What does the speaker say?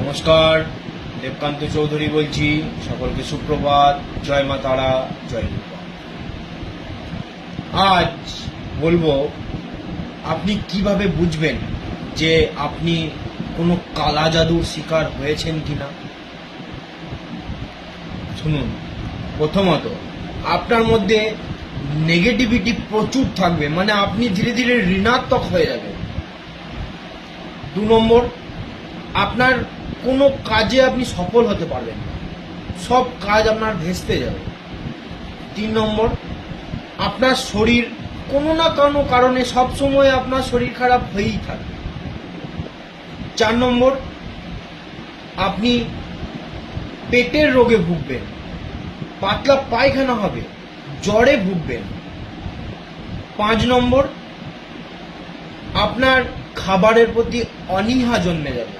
নমস্কার, দেবকান্ত চৌধুরী বলছি। সকলকে সুপ্রভাত, জয় মা তারা, জয় দুর্গা। আজ বলবো আপনি কিভাবে বুঝবেন যে আপনি কোনো কালা জাদুর শিকার হয়েছেন কিনা। শুনুন, প্রথমত আপনার মধ্যে নেগেটিভিটি প্রচুর থাকবে, মানে আপনি ধীরে ধীরে ঋণাত্মক হয়ে যাবেন। 2 নম্বর, আপনার কোনো কাজে আপনি সফল হতে পারবেন না, সব কাজ আপনার ভেস্তে যাবে। 3 নম্বর, আপনার শরীর কোনো না কোনো কারণে সবসময় আপনার শরীর খারাপ হয়েই থাকবে। 4 নম্বর, আপনি পেটের রোগে ভুগবেন, পাতলা পায়খানা হবে, জ্বরে ভুগবেন। 5 নম্বর, আপনার খাবারের প্রতি অনীহা জন্মে যাবে।